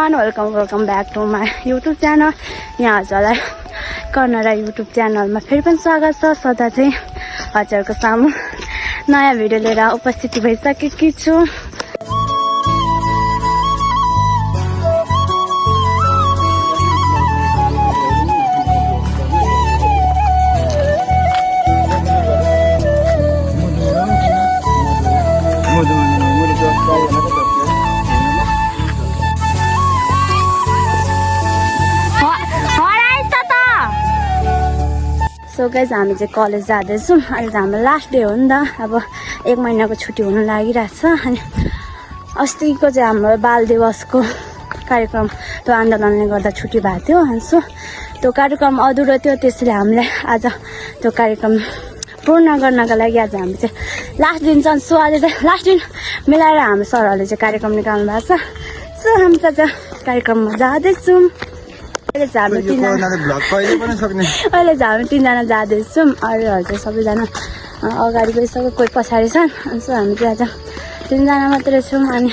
Everyone welcome back to my YouTube channel. यहाँ हजुरलाई कर्नरा YouTube च्यानलमा फेरि पनि स्वागत छ। सदा चाहिँ हजुरको सामु नयाँ भिडियो लिएर उपस्थित भइसकेकी छु। सो गाइज हामी चाहिँ कलेज जाँदैछौँ। अहिले त हाम्रो लास्ट डे हो नि त। अब 1 महिनाको छुट्टी हुन लागिरहेको छ। अनि अस्तिको चाहिँ हाम्रो बाल दिवसको कार्यक्रम त्यो आन्दोलनले गर्दा छुट्टी भएको थियो। अनि सो त्यो कार्यक्रम अधुरो थियो, त्यसैले हामीले आज त्यो कार्यक्रम पूर्ण गर्नका लागि आज हामी चाहिँ लास्ट दिन छ। सो आज चाहिँ लास्ट दिन मिलाएर हाम्रो सरहरूले चाहिँ कार्यक्रम निकाल्नु भएको छ। सो हामी त कार्यक्रममा जाँदैछौँ। अहिले चाहिँ हामी तिनजना जाँदैछौँ। अरूहरू चाहिँ सबैजना अगाडि गइसक्यो, कोही पछाडि छन्। अनि सो हामी चाहिँ आज 3जना मात्रै छौँ। अनि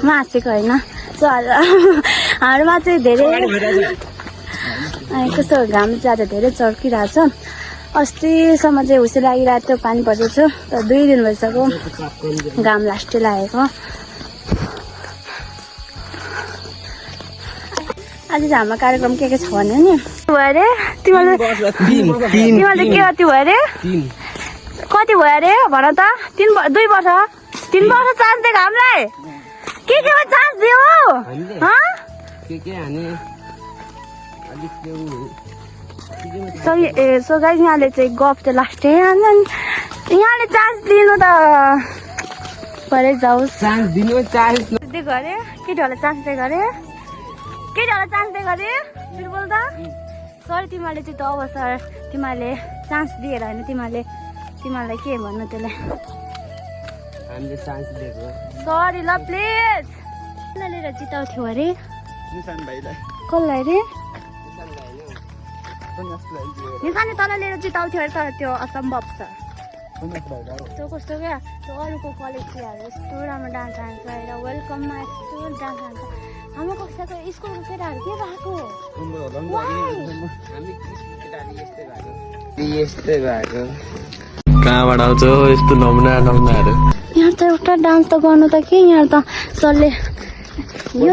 म हाँसेको होइन। सो हाम्रोमा चाहिँ धेरै कस्तो घाम चाहिँ आज धेरै चर्किरहेको छ। अस्तिसम्म चाहिँ हुसी लागिरहेको थियो, पानी परेको थियो। तर 2 दिन भइसक्यो घाम लास्टै लागेको। आज चाहिँ हाम्रो कार्यक्रम के छ भने नि भयो अरे तिमीले के कति भयो अरे कति भयो अरे भन त। 2 वर्ष 3 वर्ष चान्स दिएको हामीलाई केमा चान्स दियो। सो गाइस यहाँले चाहिँ गफ चाहिँ लास्टै यहाँले चान्स दिनु त परै जाओस्। चान्स दिनु चान्स दिएको अरे केटीहरूलाई चान्स दिएको अरे केटीहरूलाई चान्स दिएको अरे फेरि बोल त। सरी तिमीहरूले चाहिँ त अवसर तिमीहरूले चान्स दिएर होइन, तिमीहरूलाई के भन्नु त्यसलाई हामीले चान्स दिएको। सरी ल प्लिज। कसलाई लिएर जिताउँथ्यो अरे कसलाई अरे निशानी तँलाई लिएर जिताउँथ्यो अरे। तर त्यो असम्भव छ। त्यो कस्तो क्या त्यो अरूको कलेजतिरहरू यस्तो राम्रो डान्स हान्छ र वेलकममा यस्तो डान्स हान्छ। हाम्रो कक्षाको स्कुलको केटाहरू के भएको यस्तै भएको कहाँबाट आउँछ यस्तो नमुनाहरू। यहाँ त एउटा डान्स त गर्नु त के यहाँ त सरले यो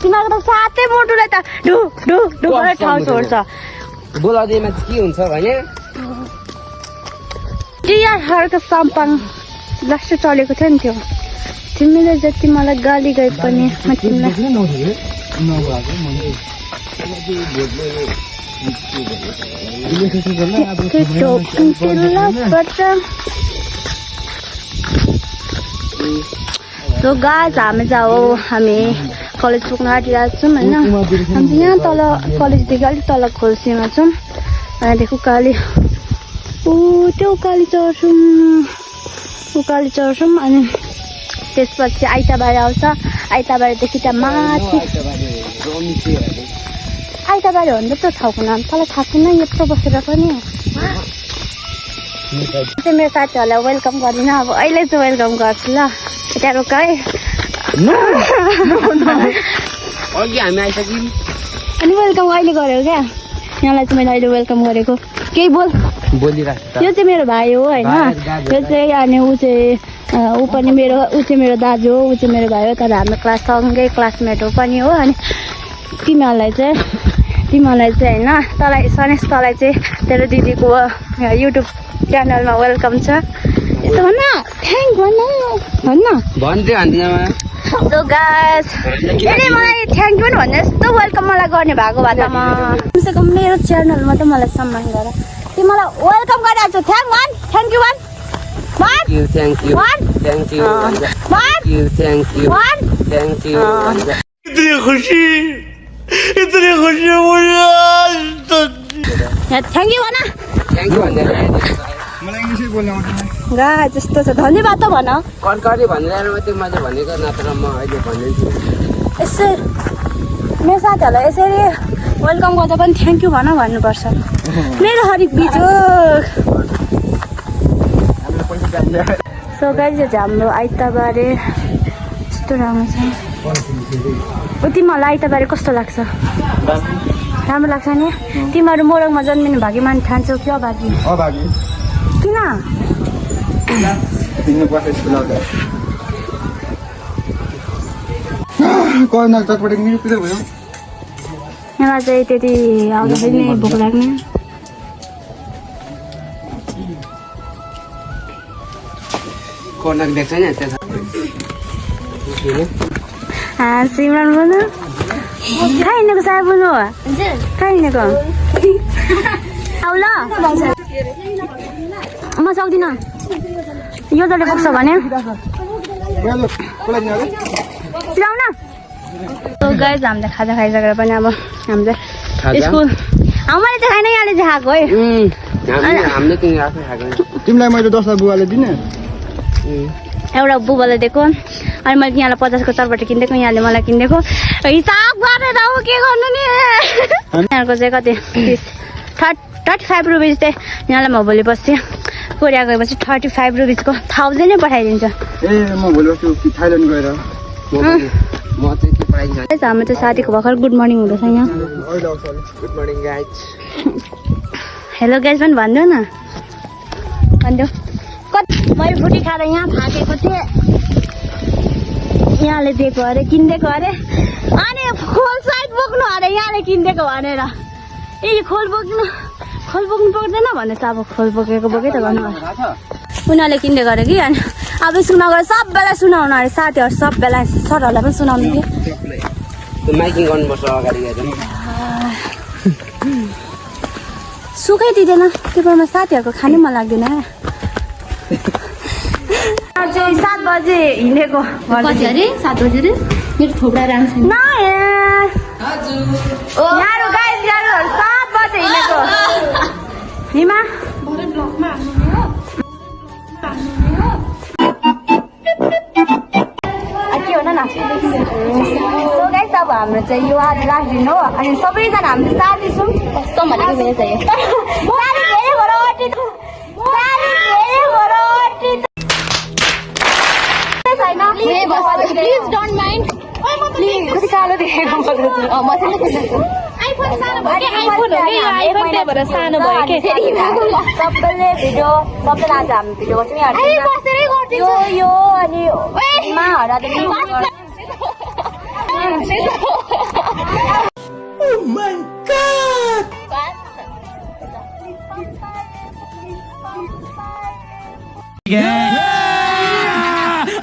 तिमीहरूको त सातै मोटुलाई त ढु ढु ढु गरेर ठाउँ छोड्छ। बोलाउँदैमा के हुन्छ भने टिआरहरूको सम्पङ लास्ट चलेको थियो नि त्यो। तिमीले जति मलाई गाली गए पनि म तिमीलाई सो गाइस हामी हामी कलेज पुग्न आँटिरहेको छौँ होइन। हामी यहाँ तल कलेजदेखि अलिक तल खोल्सीमा छौँ। त्यहाँदेखि त्यो उकाली चढ्छौँ। अनि त्यसपछि आइतबार आउँछ। आइतबारदेखि त माथि आइतबार हो नि त त्यो ठाउँको नाम तँलाई थाहा छैन यत्रो बसेर पनि। चाहिँ मेरो साथीहरूलाई वेलकम गर्दिनँ। अब अहिले चाहिँ वेलकम गर्छु ल। त्यहाँ रोक है अघि हामी आइसक्यौँ। अनि वेलकम अहिले गरेको क्या यहाँलाई चाहिँ मैले अहिले वेलकम गरेको। केही बोलिरहेको। यो चाहिँ मेरो भाइ हो होइन। यो चाहिँ अनि ऊ पनि ऊ चाहिँ मेरो दाजु हो, ऊ चाहिँ मेरो भाइ हो। तर हाम्रो सँगै क्लासमेट हो पनि हो। अनि तिमीहरूलाई चाहिँ होइन तँलाई सनेस तँलाई चाहिँ तेरो दिदीको युट्युब च्यानलमा वेलकम छ। यस्तो भन्न थ्याङ्क भन्न। सो गाइस यसले मलाई थ्याङ्क यू पनि भन्ने यस्तो वेलकम मलाई गर्ने भएको भए त म कमसेकम मेरो च्यानलमा त मलाई सम्मान गर। तिमीलाई वेलकम गरिहाल्छु। Thank you. इतनी खुशी मुझे थ्याङ्क यू भन। मलाई इङ्ग्लिसै बोल्न आउँदैन। गाइस जस्तो छ धन्यवाद त भन। कर्करी भनेर मात्रै मैले भनेको नत्र म अहिले भन्दैछु। यसै मेरो साथीहरूलाई यसरी वेलकम गर्दा पनि थ्याङ्क यू भन्नुपर्छ। मेरो हरिक बिजो सो गाइस यो चाहिँ हाम्रो आइतबारे यस्तो राम्रो छ। तिमीहरूलाई आइतबारे कस्तो लाग्छ? राम्रो लाग्छ नि? तिमीहरू मोरङमा जन्मिनु भागी मान ठान्छौ कि अभागी? अभागी। किन? यहाँ चाहिँ त्यति आउँदाखेरि नै भोक लाग्ने। सिमरन बोल्नु कहाँ हिँडेको साय बोल्नु कहाँ हिँडेको आउ ल म सक्दिनँ यो जसले बोक्छ भने चिलाउन। गाइस हामीले खाजा खाइसकेर पनि अब हामीले स्कुल मैले चाहिँ खाइन यहाँले चाहिँ खाएको है। तिमीलाई मैले 10 बुवाले दिने एउटा बुबाले दिएको अनि मैले यहाँलाई 50 को चरपटी किनिदिएको यहाँले मलाई किनिदिएको हिसाब गरेर अब के गर्नु नि। यहाँको चाहिँ कति 35 रुपिस चाहिँ यहाँलाई म भोलि बस्छु कोरिया गएपछि 35 रुपिसको 1000 नै पठाइदिन्छ। म भोलि बस्छु थाइल्यान्ड गएर हाम्रो चाहिँ साथीको भर्खर गुड मर्निङ हुँदैछ यहाँ। Good morning guys. Hello guys पनि भन्देऊ न भन्देऊ। मैले फुटी खाएर यहाँ थाकेको थिएँ यहाँले दिएको अरे किनिदिएको अरे अनि खोल साइड बोक्नु अरे यहाँले किनिदिएको भनेर ए खोल बोक्नु पर्दैन भनेर अब खोल बोकेको बोके त गर्नु उनीहरूले किनिदिएको अरे कि अनि अब स्कुलमा गएर सबैलाई सुनाउनु अरे साथीहरू सबैलाई सरहरूलाई पनि सुनाउनु कि माइकिङ गर्नुपर्छ अगाडि गएर सुखै दिँदैन त्यो बेलामा साथीहरूको खानै मन लाग्दैन। 7 बजे हिँडेको 7 बजे रे मेरो थोप्रा राम्रो छैन यारो गाइस यारोहरु 7 बजे हिँडेको हिमा के हो न सो गाइस अब हाम्रो चाहिँ यो आज लास्ट दिन हो अनि सबैजना हामीले साथी छौँ कस्तो भनेको मेरो चाहिँ Please don't mind. Please, कति कालो देखेको मजाले खेल्छु। आइफोन सानो भयो के आइफोन हो के यो आइफोन त्यही भएर सानो भयो के सबैले भिडियो सबैले आज हामी भिडियो गर्छौँ यहाँ बसेरै गर्दिन्छ यो अनि मा हरा त Oh my god.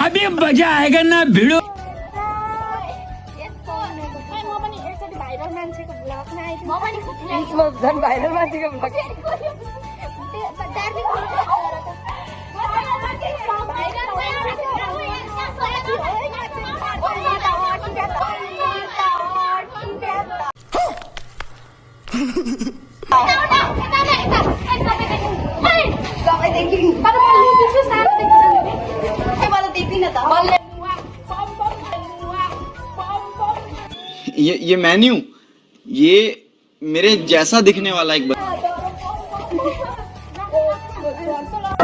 अभी मजा आएगा ना भिड़ो ये मेन्यू ये मेरे जैसा दिखने वाला एक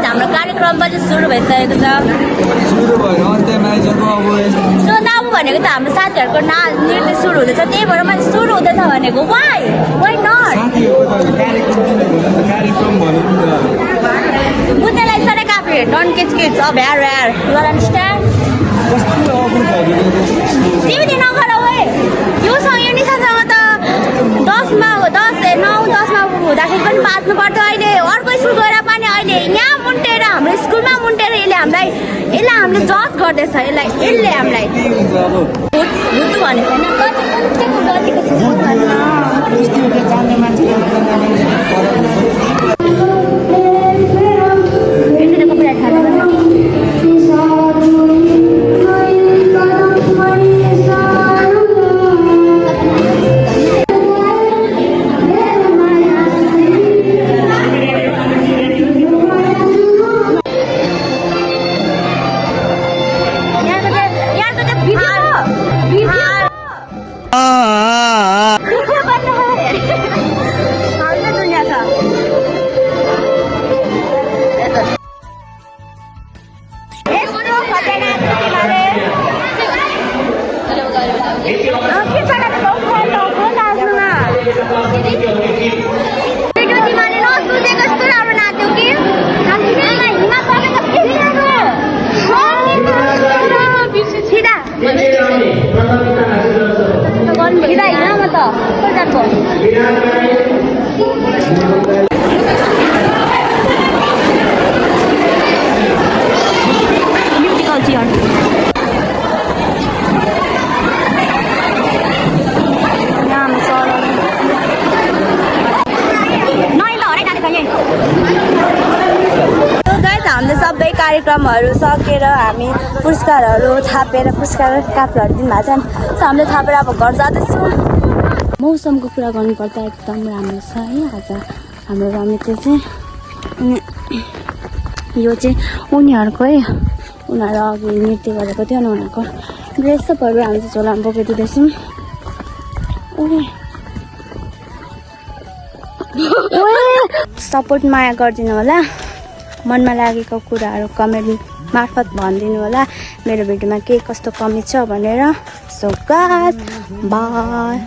हाम्रो कार्यक्रम पनि सुरु भइसकेको छ सो नाम भनेको त हाम्रो साथीहरूको नृत्य सुरु हुँदैछ त्यही भएर मैले सुरु हुँदैछ भनेको वाइ नट बुझ्नेलाई सरे काफी डोन्ट किच किड्स अब यार यु अन्डरस्ट्यान्ड तिमी नगर ओए योसँग यो निशासँग त 10मा हुँदाखेरि पनि बाँच्नु पर्छ अहिले अर्को स्कुल गएर पनि अहिले यहाँ मुन्टेर हाम्रो स्कुलमा मुन्टेर यसले हामीले जज गर्दैछ यसले हामीलाई भुतु भनेको तिमीले नसुझे कस्तो राम्रो नाच्यौ कि हिमा तपाईँ कति सिधा हिँड म त जान्छ म्युजिकल चेयर हामीले सबै कार्यक्रमहरू सकेर हामी पुरस्कारहरू थापेर पुरस्कार कापहरू दिनुभएको छ सो हामीले थापेर अब घर जाँदैछौँ। मौसमको कुरा गर्नुपर्दा एकदम राम्रो छ है आज हाम्रो रमिते चाहिँ। अनि यो चाहिँ उनीहरू अघि नृत्य गरेको थियो अनि उनीहरूको ड्रेस सबहरू हामी चाहिँ झोलामा बोकिदिँदैछौँ। सपोर्ट माया गरिदिनु होला, मनमा लागेको कुराहरू कमेन्ट मार्फत भनिदिनु होला मेरो भिडियोमा के कस्तो कमी छ भनेर। So guys by.